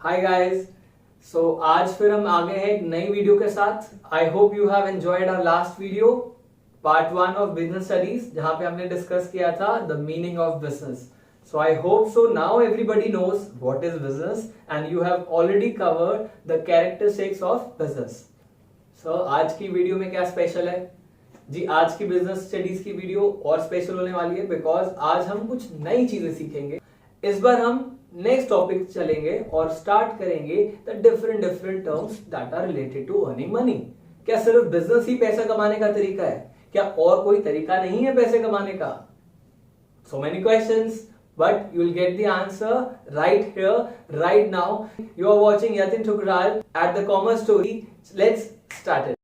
Hi guys. आज फिर हम आ गए हैं एक नई वीडियो के साथ। I hope you have enjoyed our last video part 1 of business studies, जहां पे हमने डिस्कस किया था the meaning of business. So I hope so now everybody knows what is business and you have already covered the characteristics of business. So आज की video में क्या special है जी? आज की बिजनेस स्टडीज की वीडियो और स्पेशल होने वाली है बिकॉज आज हम कुछ नई चीजें सीखेंगे। इस बार हम नेक्स्ट टॉपिक चलेंगे और स्टार्ट करेंगे the different terms that are related to earning money. क्या सिर्फ बिजनेस ही पैसा कमाने का तरीका है? क्या और कोई तरीका नहीं है पैसे कमाने का? So many questions, but you will get the answer right here, right now. You are watching Yatin Thukral at the Commerce Story. Let's start it.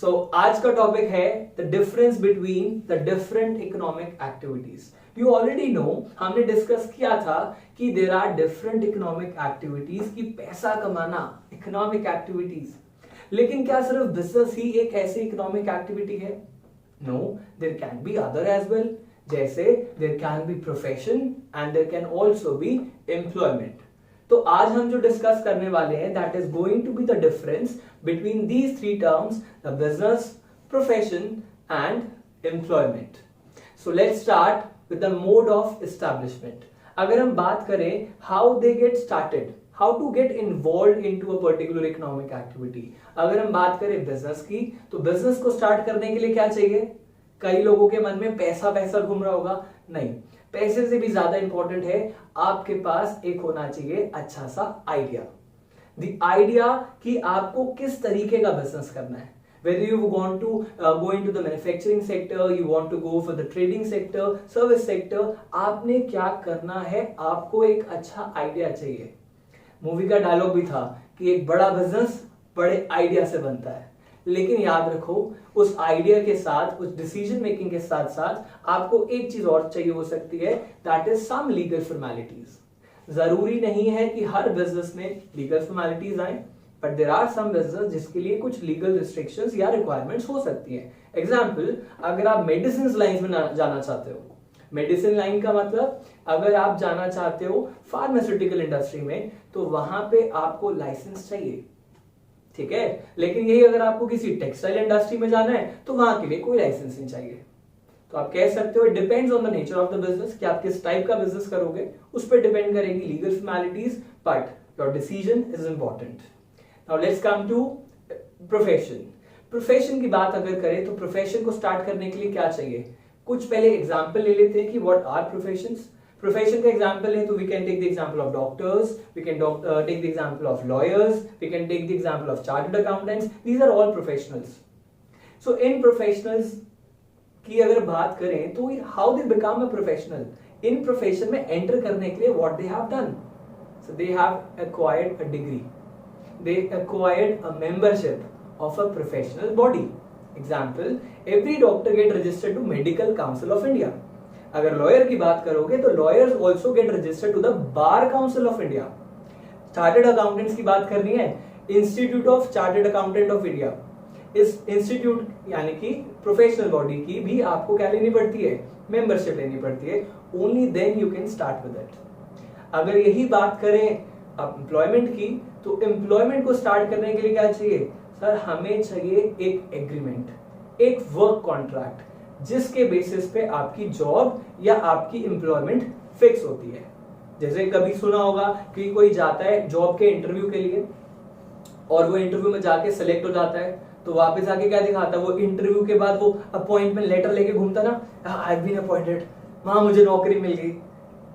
So आज का टॉपिक है the difference between the different economic activities. You already know, हमने discuss किया था कि there are different economic activities की पैसा कमाना इकोनॉमिक एक्टिविटीज। लेकिन क्या सिर्फ बिजनेस ही एक ऐसी इकोनॉमिक एक्टिविटी है? No, there can be other as well. जैसे there can be profession and there can also be employment. तो आज हम जो डिस्कस करने वाले हैं that is going to be the difference between these three terms, the business, profession and employment. So let's start with the mode of establishment. अगर हम बात करें how they get started, how to get involve into a particular economic activity. अगर हम बात करें business की, तो बिजनेस को स्टार्ट करने के लिए क्या चाहिए? कई लोगों के मन में पैसा पैसा घूम रहा होगा। नहीं, पैसे से भी ज्यादा इंपॉर्टेंट है आपके पास एक होना चाहिए अच्छा सा आइडिया। द आइडिया कि आपको किस तरीके का बिजनेस करना है। Whether you want to go into the manufacturing sector, you want to go for the trading sector, service sector, आपने क्या करना है, आपको एक अच्छा आइडिया चाहिए। मूवी का डायलॉग भी था कि एक बड़ा बिजनेस बड़े आइडिया से बनता है। लेकिन याद रखो, उस आइडिया के साथ, उस डिसीजन मेकिंग के साथ साथ आपको एक चीज और चाहिए हो सकती है, that is some legal formalities. जरूरी नहीं है कि हर बिजनेस में लीगल फॉर्मेलिटीज आए, but there are some business जिसके लिए कुछ लीगल रिस्ट्रिक्शंस या रिक्वायरमेंट्स हो सकती है। एग्जांपल, अगर आप मेडिसिन लाइन में जाना चाहते हो, मेडिसिन लाइन का मतलब अगर आप जाना चाहते हो फार्मास्यूटिकल इंडस्ट्री में, तो वहां पे आपको लाइसेंस चाहिए, ठीक है। लेकिन यही अगर आपको किसी टेक्सटाइल इंडस्ट्री में जाना है तो वहां के लिए कोई लाइसेंस नहीं चाहिए। तो आप कह सकते हो it depends on the nature of the business कि आप किस टाइप का बिजनेस करोगे, उस पर डिपेंड करेगी legal formalities, but your decision is important. Now let's come to profession. Profession की बात अगर करें तो प्रोफेशन को स्टार्ट करने के लिए क्या चाहिए? कुछ पहले एग्जांपल ले लेते हैं कि व्हाट आर प्रोफेशंस। प्रोफेशन का एग्जांपल है तो we can take the example of doctors, we can take the example of lawyers, we can take the example of chartered accountants. These are all professionals. So इन professionals की अगर बात करें तो how they become a professional, इन profession में enter करने के लिए what they have done. So they have acquired a degree, they acquired a membership of a professional body. Example, every doctor get registered to Medical Council of India. अगर lawyer की बात करोगे तो lawyers also get registered to the Bar Council of India. Chartered accountants की बात करनी है, institute of chartered accountant of India. इस इंस्टीट्यूट यानी कि प्रोफेशनल बॉडी की भी आपको क्या लेनी पड़ती है? मेंबरशिप लेनी पड़ती है। Only then you can start with it. अगर यही बात करें एम्प्लॉयमेंट की, तो एम्प्लॉयमेंट को स्टार्ट करने के लिए क्या चाहिए? सर, हमें चाहिए एक एग्रीमेंट, एक वर्क कॉन्ट्रैक्ट, जिसके बेसिस पे आपकी जॉब या आपकी एम्प्लॉयमेंट फिक्स होती है। जैसे कभी सुना होगा कि कोई जाता है जॉब के इंटरव्यू के लिए और वो इंटरव्यू में जाके सिलेक्ट हो जाता है, तो वापस आके क्या दिखाता है? वो इंटरव्यू के बाद वो अपॉइंटमेंट लेटर लेके घूमता ना, आई हैव बीन अपॉइंटेड, वहां मुझे नौकरी मिल गई।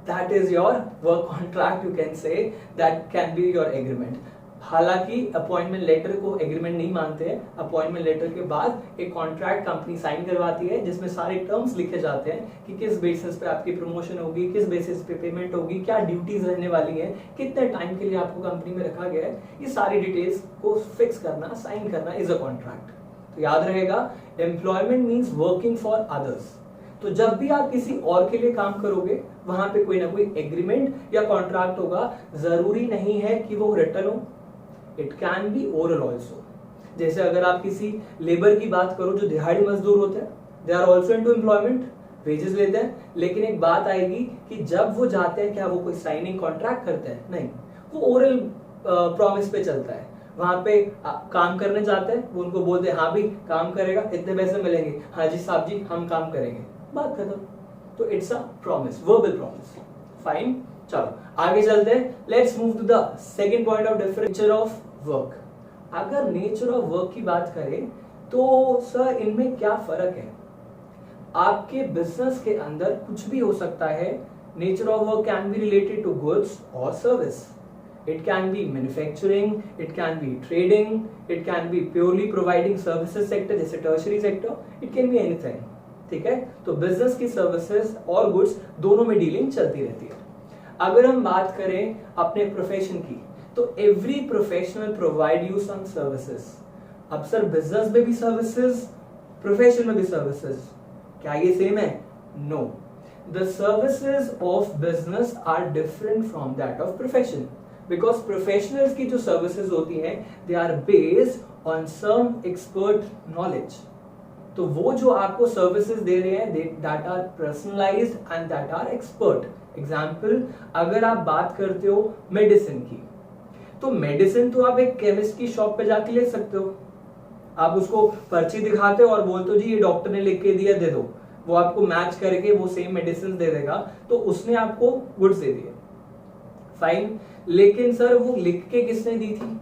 That is your work contract, you can say, that can be your agreement. हालांकि अपॉइंटमेंट लेटर को एग्रीमेंट नहीं मानते हैं। अपॉइंटमेंट लेटर के बाद एक कॉन्ट्रैक्ट कंपनी साइन करवाती है जिसमें सारे टर्म्स लिखे जाते हैं कि किस बेसिस पे आपकी प्रमोशन होगी, किस बेसिस पे पेमेंट होगी, क्या ड्यूटीज रहने वाली हैं, कितने टाइम के लिए आपको कंपनी में रखा गया है। ये सारी डिटेल्स को फिक्स करना, साइन करना इज अ कॉन्ट्रैक्ट। तो याद रहेगा, employment means working for others. तो जब भी आप किसी और के लिए काम करोगे, वहां पे कोई ना कोई एग्रीमेंट या कॉन्ट्रैक्ट होगा। जरूरी नहीं है कि वो रिटन हो, it can be oral also. जैसे अगर आप किसी लेबर की बात करो जो दिहाड़ी मजदूर होते हैं, they are also into employment, wages लेते हैं, लेकिन एक बात आएगी कि जब वो जाते हैं क्या वो कोई साइनिंग कॉन्ट्रैक्ट करते हैं? नहीं, वो ओरल प्रॉमिस पे चलता है। वहां पे काम करने जाते हैं, वो उनको बोलते हैं हाँ भी काम करेगा, इतने पैसे मिलेंगे, हाँ जी साहब जी हम काम करेंगे, बात खत्म। तो it's a promise, verbal promise. Fine, चलो आगे चलते हैं। Let's move to the second point of difference, nature of work. अगर नेचर ऑफ वर्क की बात करें तो सर इनमें क्या फर्क है? आपके बिजनेस के अंदर कुछ भी हो सकता है। Nature of work can be related to goods और service, it can be manufacturing, it can be trading, it can be purely providing services sector जैसे tertiary sector, it can be anything. ठीक है, तो बिजनेस की services और goods दोनों में dealing चलती रहती है। अगर हम बात करें अपने प्रोफेशन की, तो every professional provide you some services. अब सर बिजनेस में भी सर्विसेज, प्रोफेशन में भी सर्विसेज, क्या ये सेम है? No, the services of business are different from that of profession, because professionals की जो सर्विसेज होती हैं they are based on some expert knowledge. तो वो जो आपको सर्विसेज दे रहे हैं that are personalized and that are expert. Example, अगर आप बात करते हो मेडिसिन की, तो मेडिसिन तो आप एक केमिस्ट की शॉप पे जाके ले सकते हो, आप उसको पर्ची दिखाते हो और बोलते हो जी ये डॉक्टर ने लिख के दिया दे दो, वो आपको मैच करके वो सेम मेडिसिन दे देगा, तो उसने आपको गुड्स दे दिए, फाइन। लेकिन सर वो लिख के किसने दी थी?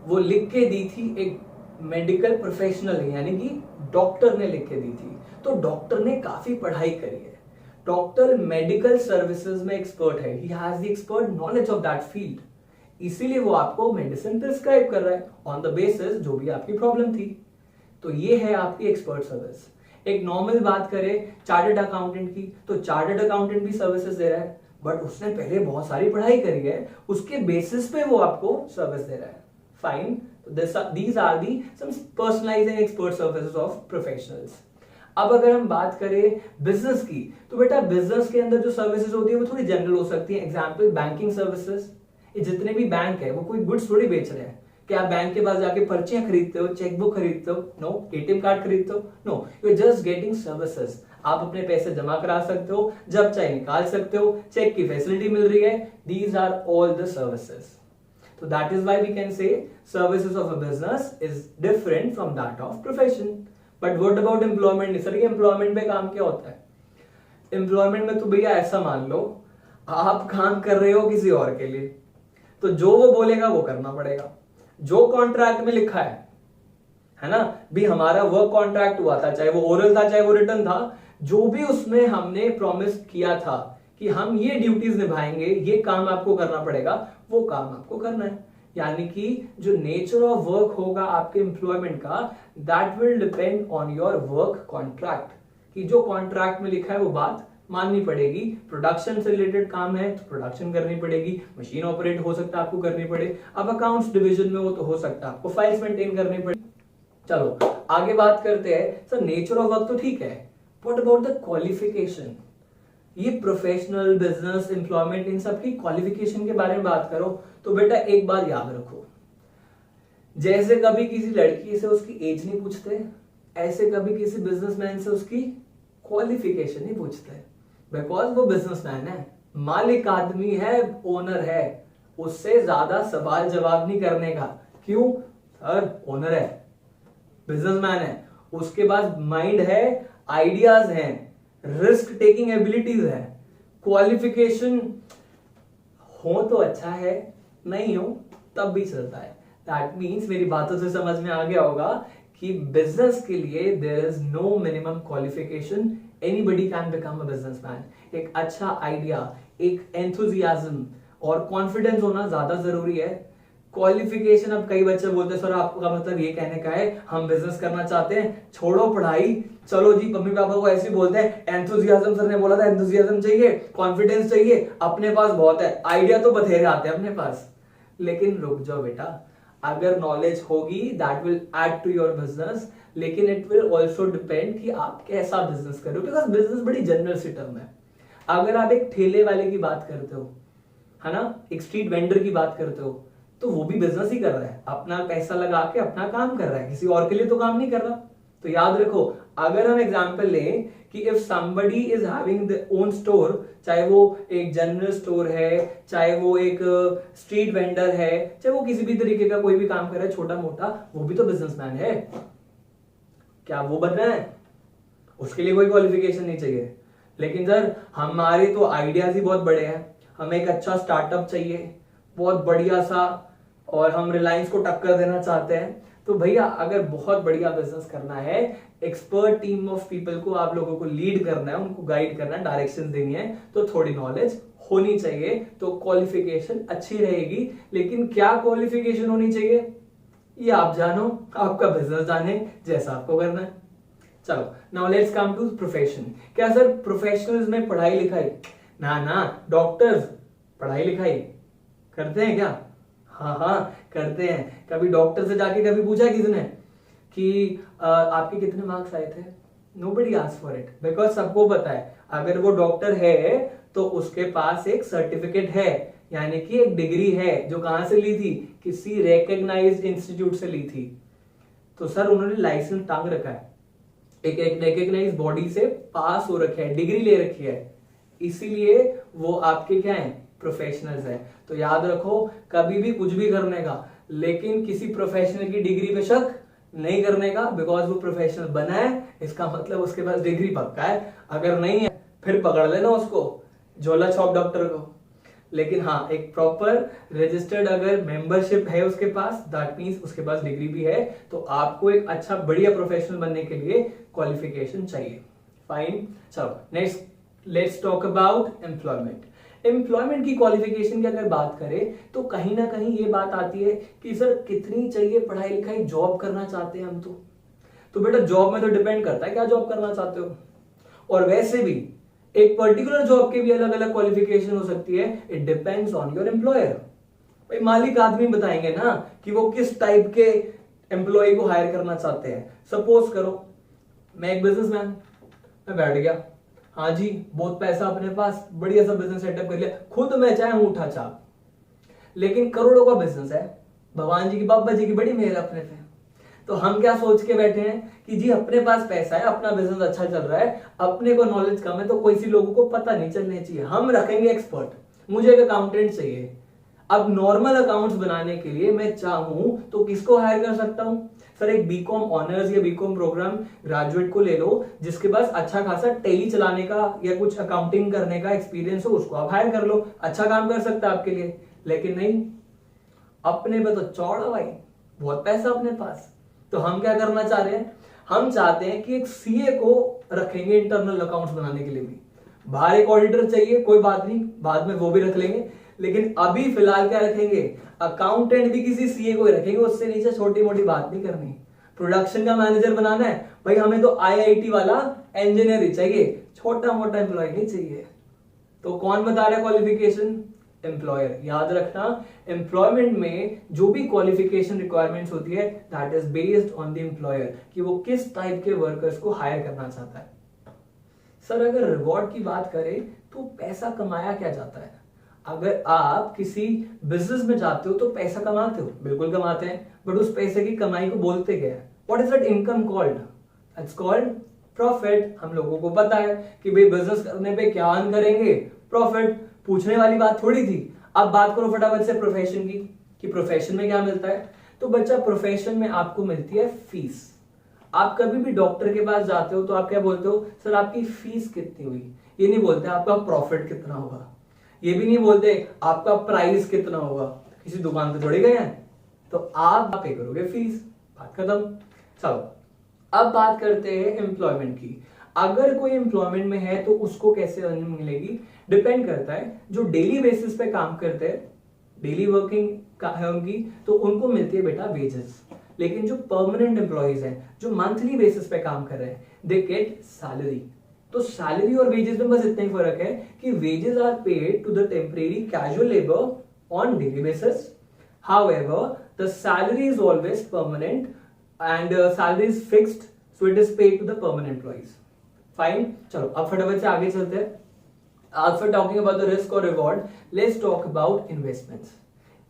वो लिख के दी थी एक मेडिकल प्रोफेशनल यानी कि डॉक्टर ने लिख के दी थी। तो डॉक्टर ने काफी पढ़ाई करी है, डॉक्टर मेडिकल सर्विसेज में एक्सपर्ट है, he has the expert knowledge of that field, इसीलिए वो आपको मेडिसिन प्रिस्क्राइब कर रहा है ऑन द बेसिस जो भी आपकी प्रॉब्लम थी। तो ये है आपकी एक्सपर्ट सर्विस। एक नॉर्मल बात करें चार्टर्ड अकाउंटेंट की, तो चार्टर्ड अकाउंटेंट भी सर्विसेज दे रहा है, बट उसने पहले बहुत सारी पढ़ाई करी है, उसके बेसिस पे वो आपको सर्विस दे रहा है, fine. These are the some personalized and expert services of professionals. अब अगर हम बात करें बिजनेस की, तो बेटा बिजनेस के अंदर जो सर्विसेज होती है वो थोड़ी जनरल हो सकती है। एग्जांपल, बैंकिंग सर्विसेज, ये जितने भी बैंक है वो कोई गुड्स थोड़ी बेच रहे हैं कि आप बैंक के पास जाके पर्चियां खरीदते हो, चेकबुक खरीदते हो, नो, एटीएम कार्ड खरीदते हो, no, you are just getting services. आप अपने पैसे जमा करा सकते हो, जब चाहे निकाल सकते हो, चेक की फैसिलिटी मिल रही है, these are all the services. So that is why we can say services of a business is different from that of profession. But what about employment? Sir ये employment में काम क्या होता है? Employment में तो भैया ऐसा मान लो आप काम कर रहे हो किसी और के लिए, तो जो वो बोलेगा वो करना पड़ेगा, जो कॉन्ट्रैक्ट में लिखा है ना भी, हमारा वर्क कॉन्ट्रैक्ट हुआ था, चाहे वो ओरल था चाहे वो रिटर्न था, जो भी उसमें हमने प्रॉमिस किया था कि हम ये ड्यूटीज निभाएंगे, ये काम आपको करना पड़ेगा, वो काम आपको करना है। यानी कि जो नेचर ऑफ वर्क होगा आपके एम्प्लॉयमेंट का, that will depend on your work contract, कि जो कॉन्ट्रैक्ट में लिखा है वो बात माननी पड़ेगी। प्रोडक्शन से रिलेटेड काम है तो प्रोडक्शन करनी पड़ेगी, मशीन ऑपरेट हो सकता है आपको करनी पड़े, अब अकाउंट्स डिवीजन में वो तो हो सकता है आपको फाइल्स मेंटेन करनी पड़े। चलो आगे बात करते हैं। सर नेचर ऑफ वर्क तो ठीक है, व्हाट अबाउट द क्वालिफिकेशन? ये प्रोफेशनल, बिजनेस, एम्प्लॉयमेंट, इन सब की क्वालिफिकेशन के बारे में बात करो तो बेटा एक बात याद रखो, जैसे कभी किसी लड़की से उसकी एज नहीं पूछते, ऐसे कभी किसी बिजनेसमैन से उसकी क्वालिफिकेशन नहीं पूछते, बिकॉज वो बिजनेसमैन है, मालिक आदमी है, ओनर है, उससे ज्यादा सवाल जवाब नहीं करने का। क्यों? सर ओनर है, बिजनेसमैन है, उसके पास माइंड है, आइडियाज हैं, रिस्क टेकिंग एबिलिटीज है। क्वालिफिकेशन हो तो अच्छा है, नहीं हो तब भी चलता है। दैट मीन्स मेरी बातों से समझ में आ गया होगा कि बिजनेस के लिए there is no minimum qualification, anybody can become a businessman. एक अच्छा आइडिया, एक एंथुजियाज्म और कॉन्फिडेंस होना ज्यादा जरूरी है। क्वालिफिकेशन, अब कई बच्चे बोलते हैं सर आपका मतलब ये कहने का है हम बिजनेस करना चाहते हैं, छोड़ो पढ़ाई, चलो जी मम्मी पापा को ऐसे बोलते हैं, एंथुजियाज्म सर ने बोला था, एंथुजियाज्म चाहिए, कॉन्फिडेंस चाहिए, अपने पास बहुत है, आइडिया तो बथेरे आते हैं अपने पास। लेकिन रुक जाओ बेटा, अगर नॉलेज होगी that will add to your business, लेकिन इट विल ऑल्सो डिपेंड कि आप कैसा बिजनेस कर रहे हो, बिकॉज बिजनेस बड़ी जनरल सी टर्म है। अगर आप एक ठेले वाले की बात करते हो, है ना, एक स्ट्रीट वेंडर की बात करते हो, तो वो भी बिजनेस ही कर रहा है, अपना पैसा लगा के अपना काम कर रहा है, किसी और के लिए तो काम नहीं कर रहा। तो याद रखो, अगर हम एग्जांपल लें कि if somebody is having the own store, चाहे वो एक जनरल स्टोर है, चाहे वो एक स्ट्रीट वेंडर है, चाहे वो किसी भी तरीके का कोई भी काम कर रहा है छोटा मोटा, वो भी तो बिजनेसमैन है। क्या वो बन रहा है? उसके लिए कोई क्वालिफिकेशन नहीं चाहिए। लेकिन सर हमारे तो आइडियाज ही बहुत बड़े हैं, हमें एक अच्छा स्टार्टअप चाहिए बहुत बढ़िया सा, और हम रिलायंस को टक्कर देना चाहते हैं। तो भैया अगर बहुत बढ़िया बिजनेस करना है, एक्सपर्ट टीम ऑफ पीपल को आप लोगों को लीड करना है, उनको गाइड करना है, डायरेक्शन देनी है, तो थोड़ी नॉलेज होनी चाहिए। तो क्वालिफिकेशन अच्छी रहेगी, लेकिन क्या क्वालिफिकेशन होनी चाहिए ये आप जानो, आपका बिजनेस जाने, जैसा आपको करना है। चलो now let's come to profession. क्या सर प्रोफेशनल्स में पढ़ाई लिखाई? ना, डॉक्टर्स पढ़ाई लिखाई करते हैं क्या? हाँ करते हैं। कभी डॉक्टर से जाके कभी पूछा किसने कि आपके कितने मार्क्स आए थे? Nobody asked for it, because सबको पता है अगर वो डॉक्टर है तो उसके पास एक सर्टिफिकेट है, यानी कि एक डिग्री है, जो कहां से ली थी? किसी रिकॉग्नाइज्ड इंस्टीट्यूट से ली थी। तो सर उन्होंने लाइसेंस टांग रखा है, एक रिकॉग्नाइज्ड बॉडी से पास हो रखे है, डिग्री ले रखी है, इसीलिए वो आपके क्या है? प्रोफेशनल्स है। तो याद रखो कभी भी कुछ भी करने का, लेकिन किसी प्रोफेशनल की डिग्री पे शक नहीं करने का, बिकॉज वो प्रोफेशनल बना है, इसका मतलब उसके पास डिग्री पक्का है। अगर नहीं है फिर पकड़ लेना उसको, झोला छाप डॉक्टर को। लेकिन हाँ, एक प्रॉपर रजिस्टर्ड अगर मेंबरशिप है उसके पास, दैट मींस उसके पास डिग्री भी है। तो आपको एक अच्छा बढ़िया प्रोफेशनल बनने के लिए क्वालिफिकेशन चाहिए। फाइन, चलो next let's talk about employment. Employment की क्वालिफिकेशन की अगर बात करें तो कहीं ना कहीं ये बात आती है कि सर कितनी चाहिए पढ़ाई लिखाई, जॉब करना चाहते हैं हम तो बेटा जॉब में तो डिपेंड करता है क्या जॉब करना चाहते हो। और वैसे भी एक पर्टिकुलर जॉब के भी अलग अलग क्वालिफिकेशन हो सकती है, it depends on your employer. भाई मालिक आदमी बताएंगे ना कि वो किस टाइप के एम्प्लॉय को हायर करना चाहते हैं। सपोज करो मैं एक बिजनेसमैन, मैं बैठ गया, हाँ जी बहुत पैसा अपने पास, बढ़िया सा बिजनेस सेटअप कर लिया, खुद मैं चाहे अंगूठा छाप, लेकिन करोड़ों का बिजनेस है, भगवान जी की बाबा जी की बड़ी मेहर अपने पे। तो हम क्या सोच के बैठे हैं कि जी अपने पास पैसा है, अपना बिजनेस अच्छा चल रहा है, अपने को नॉलेज कम है, तो कोई सी लोगों को पता नहीं चलने चाहिए, हम रखेंगे एक्सपर्ट, मुझे एक अकाउंटेंट चाहिए। अब नॉर्मल अकाउंट्स बनाने के लिए मैं चाहूं तो किसको हायर कर सकता हूं? सर एक बीकॉम ऑनर्स या बीकॉम प्रोग्राम ग्रेजुएट को ले लो, जिसके पास अच्छा खासा टेली चलाने का या कुछ अकाउंटिंग करने का एक्सपीरियंस हो, उसको आप हायर कर लो, अच्छा काम कर सकता है आपके लिए। लेकिन नहीं, अपने पे तो चौड़ा भाई, बहुत पैसा अपने पास। तो हम क्या करना चाह रहे हैं? हम चाहते हैं कि एक सीए को रखेंगे इंटरनल अकाउंट्स बनाने के लिए भी। बाहर एक ऑडिटर चाहिए, कोई बात नहीं, बाद में वो भी रख लेंगे, लेकिन अभी फिलहाल क्या रखेंगे? अकाउंटेंट भी किसी सीए को ही रखेंगे, उससे नीचे छोटी मोटी बात नहीं करनी। प्रोडक्शन का मैनेजर बनाना है भाई, हमें तो आईआईटी वाला इंजीनियर ही चाहिए, छोटा मोटा एम्प्लॉय नहीं चाहिए। तो कौन बता रहा है क्वालिफिकेशन? एम्प्लॉयर। याद रखना, एम्प्लॉयमेंट में जो भी क्वालिफिकेशन रिक्वायरमेंट्स होती है that is based on the employer, कि वो किस टाइप के वर्कर्स को हायर करना चाहता है। सर अगर रिवॉर्ड की बात करें तो पैसा कमाया क्या जाता है? अगर आप किसी बिजनेस में जाते हो तो पैसा कमाते हो, बिल्कुल कमाते हैं, बट उस पैसे की कमाई को बोलते क्या है? What is that income called? It's called profit. हम लोगों को पता है कि भाई बिजनेस करने पे क्या अर्न करेंगे? प्रॉफिट। पूछने वाली बात थोड़ी थी। अब बात करो फटाफट से प्रोफेशन की, कि प्रोफेशन में क्या मिलता है। तो बच्चा प्रोफेशन में आपको मिलती है फीस। आप कभी भी डॉक्टर के पास जाते हो तो आप क्या बोलते हो? सर आपकी फीस कितनी हुई। ये नहीं बोलते आपका प्रॉफिट कितना होगा, ये भी नहीं बोलते आपका प्राइस कितना होगा, किसी दुकान पे थोड़ी गए हैं। तो आप पे करोगे फीस, बात खत्म। चलो अब बात करते हैं एम्प्लॉयमेंट की। अगर कोई एम्प्लॉयमेंट में है तो उसको कैसे अर्निंग मिलेगी? डिपेंड करता है। जो डेली बेसिस पे काम करते हैं, डेली वर्किंग है उनकी, तो उनको मिलती है बेटा वेजेस। लेकिन जो परमानेंट एम्प्लॉइज हैं, जो मंथली बेसिस पे काम कर रहे हैं, दे गेट सैलरी। तो सैलरी और वेजेस में बस इतना ही फर्क है कि wages are paid to the temporary casual labour on daily basis. However the salary is always permanent and salary is fixed, so it is paid to the permanent employees. Fine, चलो अब फटाफट से आगे चलते हैं। After talking about the risk or reward, let's talk about investments.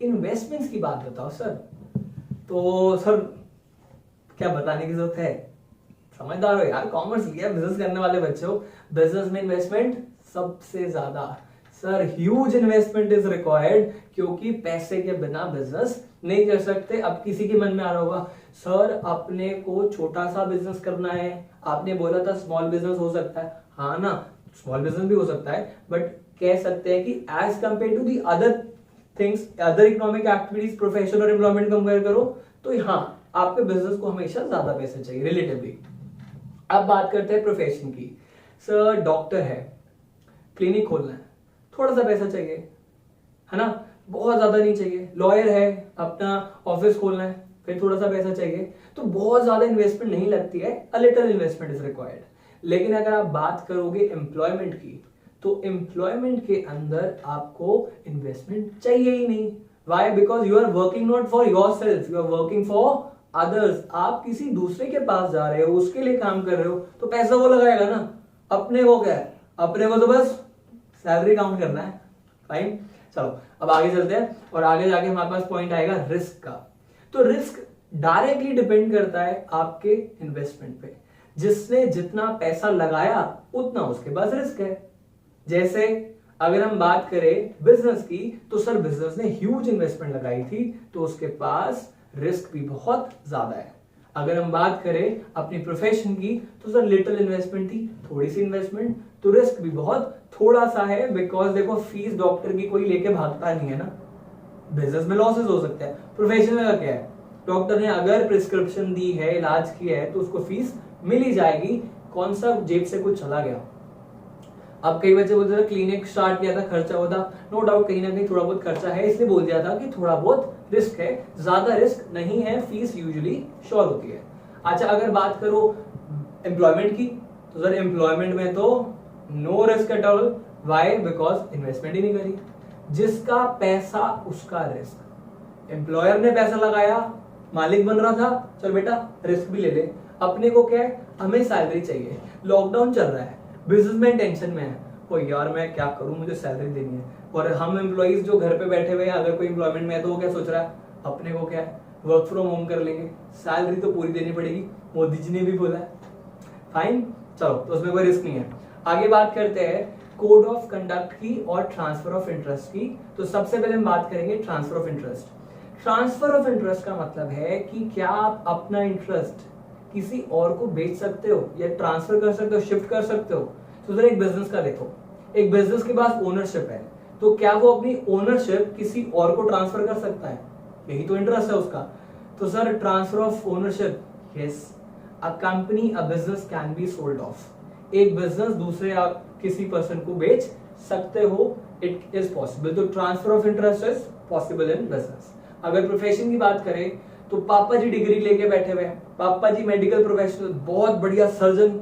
Investments की बात बताओ सर। तो सर क्या बताने की जरूरत है, समझदार हो यार, कॉमर्स लिया, बिजनेस करने वाले बच्चे हो। बिजनेस में इन्वेस्टमेंट सबसे ज्यादा, sir huge investment is required, क्योंकि पैसे के बिना बिजनेस नहीं कर सकते। अब किसी के मन में आ रहा होगा सर अपने को छोटा सा बिजनेस करना है, आपने बोला था स्मॉल बिजनेस हो सकता है, हाँ ना, स्मॉल बिजनेस भी हो सकता है, बट कह सकते हैं कि as compare to the other things, other economic activities, profession और एम्प्लॉयमेंट कंपेयर करो तो हाँ आपके बिजनेस को हमेशा ज्यादा पैसे चाहिए रिलेटिवली। अब बात करते हैं प्रोफेशन की। सर डॉक्टर है, क्लिनिक खोलना है, थोड़ा सा पैसा चाहिए, है ना, बहुत ज्यादा नहीं चाहिए। लॉयर है, अपना ऑफिस खोलना है, फिर थोड़ा सा पैसा चाहिए, तो बहुत ज्यादा इन्वेस्टमेंट नहीं लगती है, a little investment is required. लेकिन अगर आप बात करोगे एम्प्लॉयमेंट की, तो एम्प्लॉयमेंट के अंदर आपको इन्वेस्टमेंट चाहिए ही नहीं। Why? Because you are working not for your self, you are working for others. आप किसी दूसरे के पास जा रहे हो, उसके लिए काम कर रहे हो, तो पैसा वो लगाएगा ना, अपने को क्या है, अपने को तो बस सैलरी काउंट करना है। फाइन, चलो अब आगे चलते हैं, और आगे जाके हमारे पास पॉइंट आएगा रिस्क का। तो रिस्क डायरेक्टली डिपेंड करता है आपके इन्वेस्टमेंट पे। जिसने जितना पैसा लगाया उतना उसके पास रिस्क है। जैसे अगर हम बात करें बिजनेस की, तो सर बिजनेस ने ह्यूज इन्वेस्टमेंट लगाई थी, तो उसके पास रिस्क भी बहुत ज्यादा है। अगर हम बात करें अपनी प्रोफेशन की, तो सर लिटिल इन्वेस्टमेंट थी, थोड़ी सी इन्वेस्टमेंट, तो रिस्क भी बहुत थोड़ा सा है। बिकॉज देखो फीस डॉक्टर की कोई लेके भागता नहीं है ना, बिजनेस में लॉसेस हो सकते हैं। प्रोफेशन में क्या है, डॉक्टर ने अगर प्रिस्क्रिप्शन दी है, इलाज किया है, तो उसको फीस मिल ही जाएगी, कौन सा जेब से कुछ चला गया। अब कई बच्चे बोलते थे क्लिनिक स्टार्ट किया था, खर्चा होता, नो डाउट कहीं ना कहीं थोड़ा बहुत खर्चा है, इसलिए बोल दिया था कि थोड़ा बहुत रिस्क है, ज्यादा रिस्क नहीं है, फीस यूजुअली श्योर होती है। अच्छा अगर बात करो एम्प्लॉयमेंट की, तो सर एम्प्लॉयमेंट में तो no risk at all. Why? Because investment ही नहीं करी, जिसका पैसा उसका रिस्क। एम्प्लॉयर ने पैसा लगाया, मालिक बन रहा था, चल बेटा रिस्क भी ले ले। अपने को क्या है, हमें सैलरी चाहिए, लॉकडाउन चल रहा है, बिजनेसमैन टेंशन में है, ओ यार मैं क्या करूं, मुझे सैलरी देनी है। और हम एम्प्लॉइज जो घर पे बैठे हुए हैं, अगर कोई एम्प्लॉयमेंट में है तो वो क्या सोच रहा है, अपने को क्या है, वर्क फ्रॉम होम कर लेंगे, सैलरी तो पूरी देनी पड़ेगी, मोदी जी ने भी बोला है। फाइन, चलो तो उसमें कोई रिस्क नहीं है। आगे बात करते हैं कोड ऑफ कंडक्ट की और ट्रांसफर ऑफ इंटरेस्ट की। तो सबसे पहले हम बात करेंगे transfer of interest. Transfer of interest का मतलब है कि क्या आप अपना इंटरेस्ट किसी और को बेच सकते हो या ट्रांसफर कर सकते हो, शिफ्ट कर सकते हो। तो सर एक बिजनेस का देखो, एक बिजनेस के पास ओनरशिप है, तो क्या वो अपनी ओनरशिप किसी और को ट्रांसफर कर सकता है, यही तो इंटरेस्ट है उसका। तो sir transfer of ownership, yes, a company, a business can be sold off. एक बिजनेस दूसरे आप किसी पर्सन को बेच सकते हो, इट इज पॉसिबल। तो transfer of interest is possible in business. अगर प्रोफेशन की बात करें, तो पापा जी डिग्री लेके बैठे हुए हैं, पापा जी मेडिकल प्रोफेशनल, बहुत बढ़िया सर्जन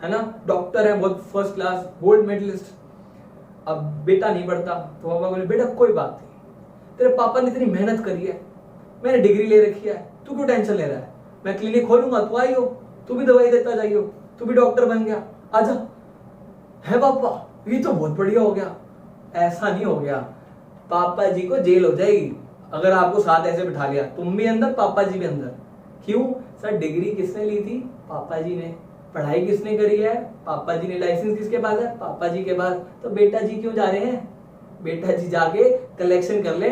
है ना, डॉक्टर है, बहुत फर्स्ट क्लास, गोल्ड मेडलिस्ट। अब बेटा नहीं पढ़ता, तो पापा बोले बेटा कोई बात नहीं, तेरे पापा ने इतनी मेहनत करी है, मैंने डिग्री ले रखी है, तू क्यों टेंशन ले रहा है, मैं क्लिनिक खोलूंगा, तू आई हो, तू भी दवाई देता जाइयो, तू भी डॉक्टर बन गया, आजा। है पापा, ये तो बहुत बढ़िया हो गया। ऐसा नहीं हो गया, पापा जी को जेल हो जाएगी अगर आपको साथ ऐसे बिठा लिया, तुम भी अंदर पापा जी भी अंदर। क्यों सर, डिग्री किसने ली थी, पापा जी ने। पढ़ाई किसने करी है, पापा जी ने। लाइसेंस किसके पास है, पापा जी के पास। तो बेटा जी क्यों जा रहे हैं, बेटा जी जाके कलेक्शन कर ले,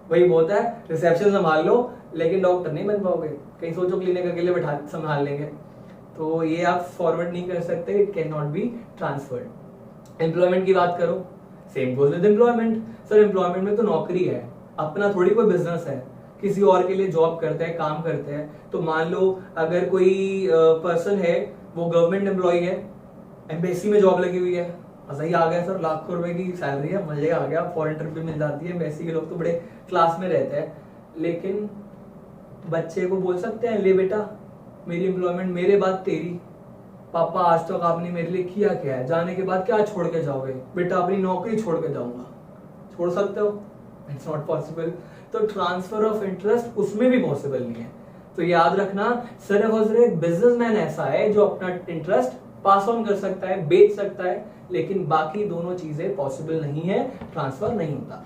वही बहुत है, रिसेप्शन संभाल लो, लेकिन डॉक्टर नहीं बन पाओगे। कहीं सोचो क्लिनिक अकेले बैठा संभाल लेंगे, तो ये आप फॉरवर्ड नहीं कर सकते, it can not be transferred. Employment की बात करो, same goes with employment. Sir employment में तो नौकरी है, अपना थोड़ी कोई बिजनेस है, किसी और के लिए जॉब करते हैं, काम करते हैं। तो मान लो अगर कोई पर्सन है, वो गवर्नमेंट एम्प्लॉय है, एम्बेसी में जॉब लगी हुई है, मजा ही आ गया सर, लाखों रुपए की सैलरी है, मजा ही आ गया, फॉरेन ट्रिप भी मिल जाती है, एम्बेसी के लोग तो बड़े क्लास में रहते हैं। लेकिन बच्चे को बोल सकते हैं, ले बेटा मेरी एम्प्लॉयमेंट मेरे बाद तेरी, पापा आज तक आपने मेरे लिए किया क्या है, जाने के बाद क्या छोड़ के जाओगे, बेटा अपनी नौकरी छोड़ के जाऊंगा, छोड़ सकते हो, इट्स नॉट पॉसिबल। तो ट्रांसफर ऑफ इंटरेस्ट उसमें भी पॉसिबल नहीं है। तो याद रखना, सिर्फ और सिर्फ बिजनेसमैन ऐसा है जो अपना इंटरेस्ट पास ऑन कर सकता है, बेच सकता है, लेकिन बाकी दोनों चीजें पॉसिबल नहीं है, ट्रांसफर नहीं होता।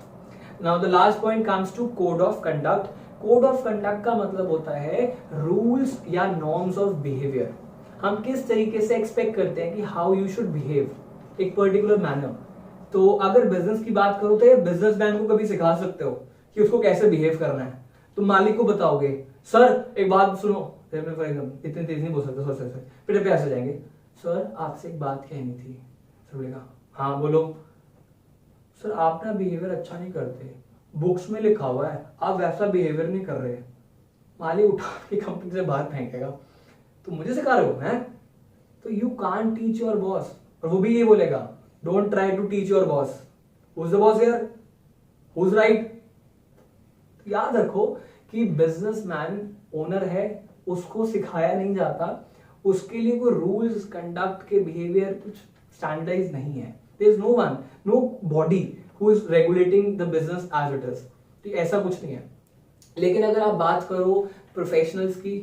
Now the last point comes to code of conduct. Code of conduct का मतलब होता है रूल्स या नॉर्म्स ऑफ बिहेवियर। हम किस तरीके से एक्सपेक्ट करते हैं कि हाउ यू शुड बिहेव एक पर्टिकुलर मैनर। तो अगर बिजनेस की बात करो तो ये बिजनेसमैन को कभी सिखा सकते हो कि उसको कैसे बिहेव करना है। तुम मालिक को बताओगे सर एक बात सुनो, इतनी तेज नहीं बोल सकते सर, सर फिर प्यार से जाएंगे, सर आपसे एक बात कहनी थी। सर बोलेगा हाँ बोलो। सर आप ना बिहेवियर अच्छा नहीं करते, बुक्स में लिखा हुआ है आप वैसा बिहेवियर नहीं कर रहे। मालिक उठा के कंपनी से बाहर फेंकेगा, तो मुझे सिखा रहे हो हैं। तो you can't teach your boss. और वो भी ये बोलेगा don't try to teach your boss, who is the boss here, who is right. याद रखो कि बिजनेसमैन ओनर है, उसको सिखाया नहीं जाता, उसके लिए कोई रूल्स कंडक्ट के बिहेवियर कुछ स्टैंडर्डाइज नहीं है। There is no one, nobody who is regulating the business as it is. तो ऐसा कुछ नहीं है। लेकिन अगर आप बात करो प्रोफेशनल्स की,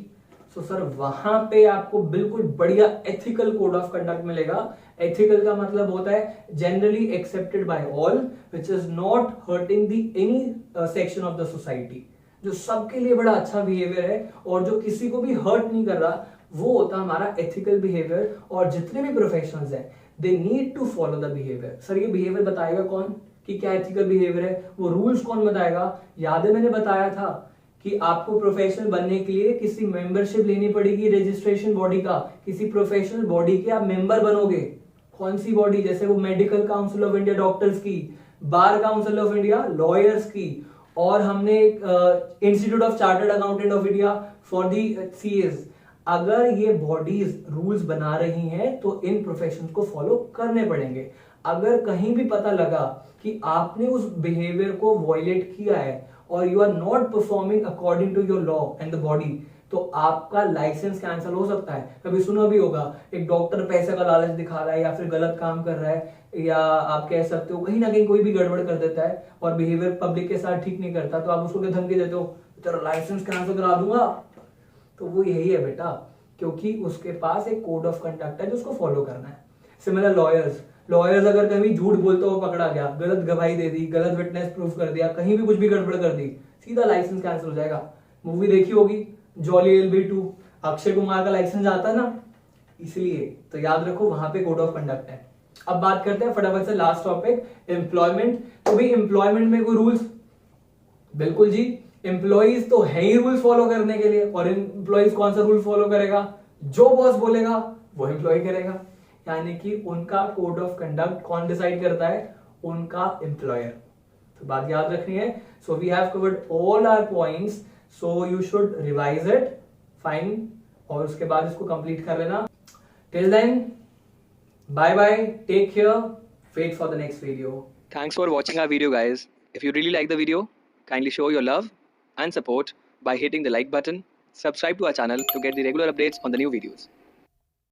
तो सर वहां पे आपको बिल्कुल बढ़िया एथिकल कोड ऑफ कंडक्ट मिलेगा। एथिकल का मतलब होता है generally accepted by all, which is not hurting the any section of the society. जो सबके लिए बड़ा अच्छा बिहेवियर है और जो किसी को भी हर्ट नहीं कर रहा, वो होता है हमारा एथिकल बिहेवियर। और जितने भी प्रोफेशनल्स हैं they need to follow the behaviour. Sir ये बिहेवियर बताएगा कौन कि क्या एथिकल बिहेवियर है, वो रूल्स कौन बताएगा। याद है मैंने बताया था कि आपको प्रोफेशनल बनने के लिए किसी मेंबरशिप लेनी पड़ेगी रजिस्ट्रेशन बॉडी का, किसी प्रोफेशनल बॉडी के आप मेंबर बनोगे। कौन सी बॉडी, जैसे वो medical council of India doctors की, bar council of India lawyers की, और हमने institute of chartered accountant of India for the CS. अगर ये बॉडीज रूल्स बना रही हैं तो इन प्रोफेशन को फॉलो करने पड़ेंगे। अगर कहीं भी पता लगा कि आपने उस बिहेवियर को वॉयलेट किया है और you are not performing according to your law and the body, तो आपका लाइसेंस कैंसिल हो सकता है। कभी सुना भी होगा एक डॉक्टर पैसे का लालच दिखा रहा है या फिर गलत काम कर रहा है, या आप कह सकते हो कहीं ना कहीं कोई भी गड़बड़ कर देता है और बिहेवियर पब्लिक के साथ ठीक नहीं करता, तो आप उसको धमकी देते हो तेरा लाइसेंस कैंसिल करा दूंगा। तो वो यही है बेटा, क्योंकि उसके पास एक कोड ऑफ कंडक्ट है जो उसको फॉलो करना है। सिमिलर लॉयर्स अगर कभी झूठ बोलते हुए पकड़ा गया, गलत गवाही दे दी, गलत विटनेस प्रूफ कर दिया, कहीं भी कुछ भी गड़बड़ कर दी, सीधा लाइसेंस कैंसिल हो जाएगा। मूवी देखी होगी जॉली LB2, अक्षय कुमार का लाइसेंस आता ना, इसलिए तो याद रखो वहां पे कोड ऑफ कंडक्ट है। अब बात करते हैं फटाफट से लास्ट टॉपिक, एम्प्लॉयमेंट। तो भाई एम्प्लॉयमेंट में कोई रूल्स, बिल्कुल जी, एम्प्लॉइज तो है ही रूल्स फॉलो करने के लिए। और एम्प्लॉइज कौन सा रूल फॉलो करेगा, जो बॉस बोलेगा वो एम्प्लॉय करेगा। यानी कि उनका कोड ऑफ कंडक्ट कौन डिसाइड करता है, उनका एम्प्लॉयर। तो बात याद रखनी है। So we have covered all our points, so you should revise it, fine, और उसके बाद इसको कंप्लीट कर लेना। Till then bye bye, take care, wait for the next video. Thanks for watching our video, guys. If you really like the video, kindly show your love and support by hitting the like button. Subscribe to our channel to get the regular updates on the new videos.